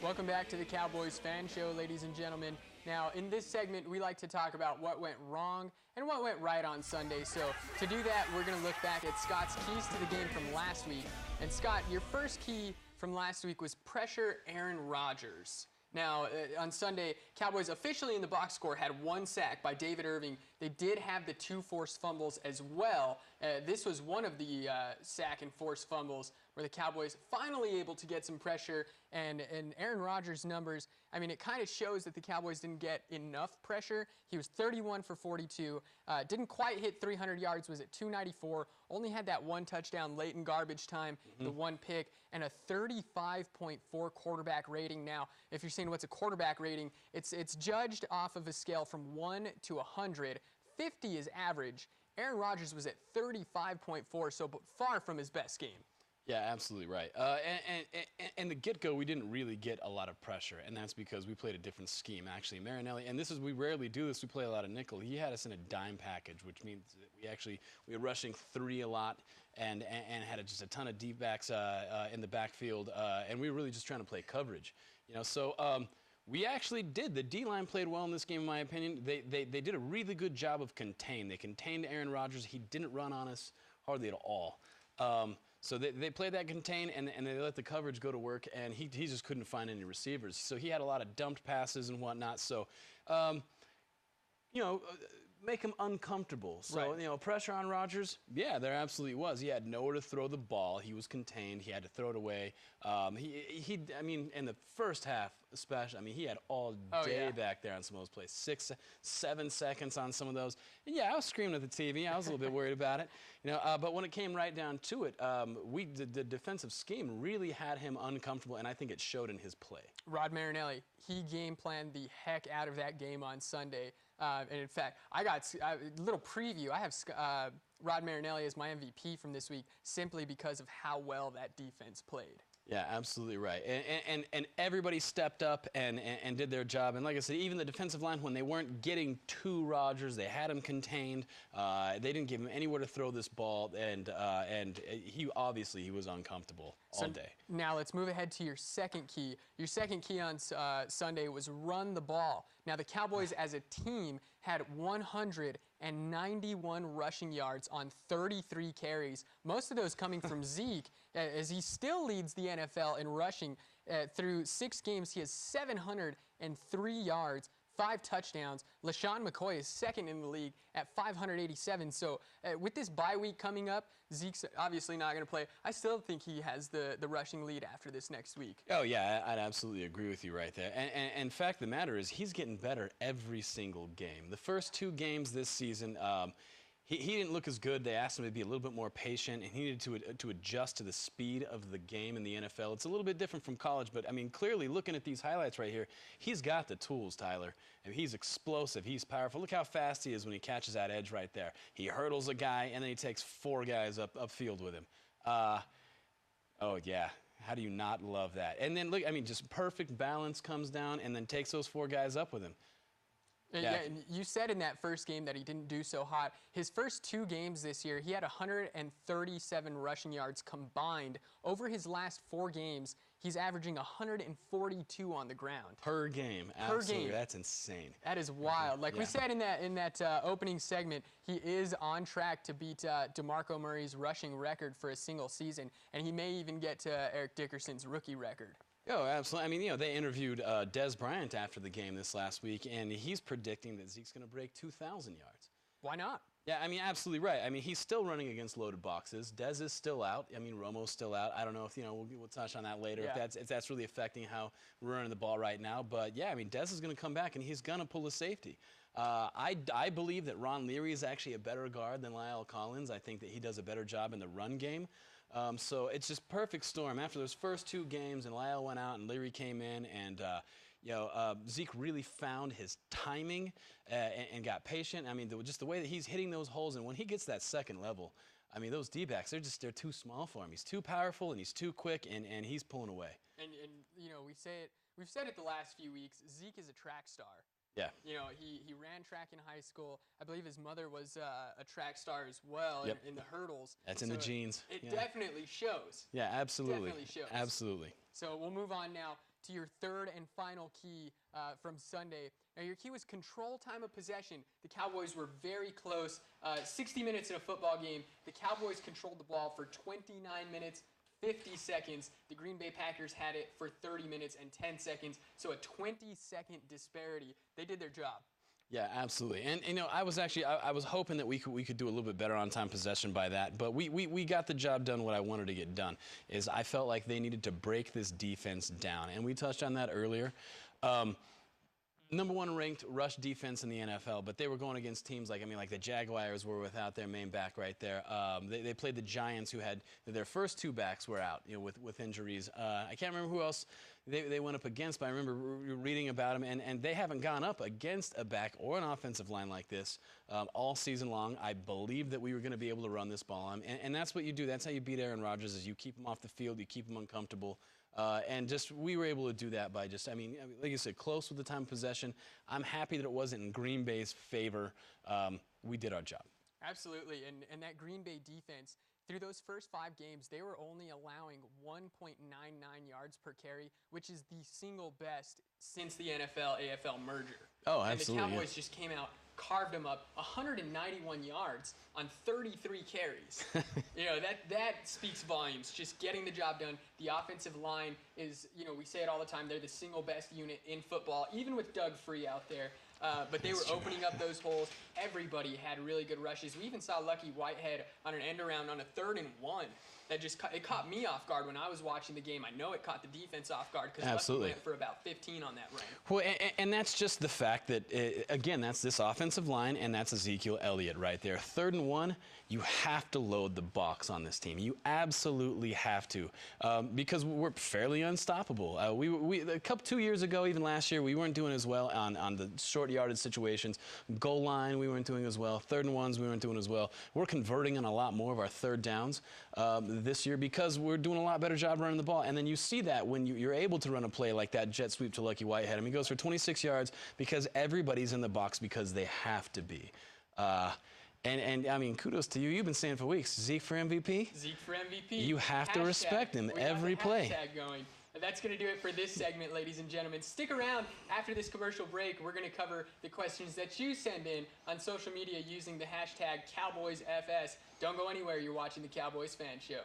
Welcome back to the Cowboys Fan Show, ladies and gentlemen. Now, in this segment, we like to talk about what went wrong and what went right on Sunday. So, to do that, we're going to look back at Scott's keys to the game from last week. And Scott, your first key from last week was pressure Aaron Rodgers. Now, on Sunday, Cowboys officially in the box score had 1 sack by David Irving. They did have the 2 forced fumbles as well. This was one of the sack and forced fumbles where the Cowboys finally able to get some pressure. And Aaron Rodgers' numbers, I mean, it kind of shows that the Cowboys didn't get enough pressure. He was 31 for 42, didn't quite hit 300 yards, was at 294, only had that 1 touchdown late in garbage time, the 1 pick, and a 35.4 quarterback rating. Now, if you're saying what's a quarterback rating, it's judged off of a scale from 1 to 100. 50 is average. Aaron Rodgers was at 35.4, so far from his best game. Yeah, absolutely right. And the get-go, we didn't really get a lot of pressure, and that's because we played a different scheme, actually. Marinelli, and we rarely do this, we play a lot of nickel. He had us in a dime package, which means that we were rushing 3 a lot and had just a ton of deep backs in the backfield, and we were really just trying to play coverage. So we actually did. The D-line played well in this game, in my opinion. They did a really good job of contain. They contained Aaron Rodgers. He didn't run on us hardly at all. So they played that contain, and they let the coverage go to work, and he just couldn't find any receivers. So he had a lot of dumped passes and whatnot. So, make him uncomfortable. So, right. Pressure on Rodgers, yeah, there absolutely was. He had nowhere to throw the ball. He was contained. He had to throw it away. I mean, in the first half especially, he had all day back there on some of those plays. 6, 7 seconds on some of those. And yeah, I was screaming at the TV. I was a little bit worried about it. But when it came right down to it, the defensive scheme really had him uncomfortable, and I think it showed in his play. Rod Marinelli, he game planned the heck out of that game on Sunday. And in fact, I got a little preview. I have Rod Marinelli as my MVP from this week simply because of how well that defense played. Yeah, absolutely right. And everybody stepped up and did their job. And like I said, even the defensive line, when they weren't getting to Rodgers, they had him contained. They didn't give him anywhere to throw this ball, and he was uncomfortable all day. Now let's move ahead to your second key. Your second key on Sunday was run the ball. Now the Cowboys as a team had 191 rushing yards on 33 carries, most of those coming from Zeke, as he still leads the NFL in rushing. Through 6 games, he has 703 yards, 5 touchdowns. LaShawn McCoy is second in the league at 587. So with this bye week coming up, Zeke's obviously not going to play. I still think he has the rushing lead after this next week. Oh, yeah, I'd absolutely agree with you right there. And fact of the matter is he's getting better every single game. The first 2 games this season, he didn't look as good. They asked him to be a little bit more patient, and he needed to adjust to the speed of the game in the NFL. It's a little bit different from college, but, clearly looking at these highlights right here, he's got the tools, Tyler. He's explosive. He's powerful. Look how fast he is when he catches that edge right there. He hurdles a guy, and then he takes 4 guys upfield with him. Oh, yeah. How do you not love that? And then, look, just perfect balance comes down and then takes those 4 guys up with him. Yeah, and you said in that first game that he didn't do so hot. His first 2 games this year, he had 137 rushing yards combined. Over his last 4 games, he's averaging 142 on the ground. Per game. Absolutely. Per game. That's insane. That is wild. Like we said in that opening segment, he is on track to beat DeMarco Murray's rushing record for a single season, and he may even get to Eric Dickerson's rookie record. Oh, absolutely. They interviewed Dez Bryant after the game this last week, and he's predicting that Zeke's going to break 2,000 yards. Why not? Yeah, absolutely right. He's still running against loaded boxes. Dez is still out. Romo's still out. I don't know if, we'll touch on that later, if that's really affecting how we're running the ball right now. But, yeah, Dez is going to come back, and he's going to pull a safety. I believe that Ron Leary is actually a better guard than La'el Collins. I think that he does a better job in the run game. So it's just perfect storm. After those first 2 games, and La'el went out, and Leary came in, and Zeke really found his timing and got patient. Just the way that he's hitting those holes, and when he gets that second level, those D-backs, they're too small for him. He's too powerful, and he's too quick, and he's pulling away. And we've said it the last few weeks, Zeke is a track star. Yeah. He ran track in high school. I believe his mother was a track star as well in the hurdles. That's in the genes. It definitely shows. Yeah, absolutely. Definitely shows. Absolutely. So we'll move on now to your third and final key from Sunday. Now, your key was control time of possession. The Cowboys were very close. 60 minutes in a football game, the Cowboys controlled the ball for 29 minutes, 50 seconds. The Green Bay Packers had it for 30 minutes and 10 seconds. So a 20-second disparity. They did their job. Yeah, absolutely. And you know, I was hoping that we could do a little bit better on time possession by that, but we got the job done. What I wanted to get done is I felt like they needed to break this defense down, and we touched on that earlier. Number 1 ranked rush defense in the NFL, but they were going against teams like the Jaguars were without their main back right there. They played the Giants, who had their first 2 backs were out, with injuries. I can't remember who else they went up against, but I remember reading about them, and they haven't gone up against a back or an offensive line like this all season long. I believe that we were going to be able to run this ball on, and that's what you do. That's how you beat Aaron Rodgers, is you keep him off the field, you keep him uncomfortable. And we were able to do that by like you said, close with the time of possession. I'm happy that it wasn't in Green Bay's favor. We did our job. Absolutely, and that Green Bay defense, through those first 5 games, they were only allowing 1.99 yards per carry, which is the single best since the NFL-AFL merger. Oh, absolutely. And the Cowboys just came out, carved them up, 191 yards on 33 carries. That speaks volumes, just getting the job done. The offensive line is, we say it all the time, they're the single best unit in football, even with Doug Free out there. But they were opening up those holes. Everybody had really good rushes. We even saw Lucky Whitehead on an end around on a 3rd and 1. That just it caught me off guard when I was watching the game. I know it caught the defense off guard because Lucky went for about 15 on that run. Well, and that's just the fact that, again, that's this offensive line, and that's Ezekiel Elliott right there. 3rd and 1, you have to load the box on this team. You absolutely have to, because we're fairly unstoppable. We 2 years ago, even last year, we weren't doing as well on the short yardage situations. Goal line, we weren't doing as well. 3rd and 1s, we weren't doing as well. We're converting on a lot more of our 3rd downs this year because we're doing a lot better job running the ball. And then you see that when you're able to run a play like that jet sweep to Lucky Whitehead. I mean, he goes for 26 yards because everybody's in the box because they have to be. And I mean, kudos to you. You've been saying for weeks, Zeke for MVP? Zeke for MVP. You have to respect him every play. Going. That's going to do it for this segment, ladies and gentlemen. Stick around after this commercial break. We're going to cover the questions that you send in on social media using the hashtag CowboysFS. Don't go anywhere. You're watching the Cowboys Fan Show.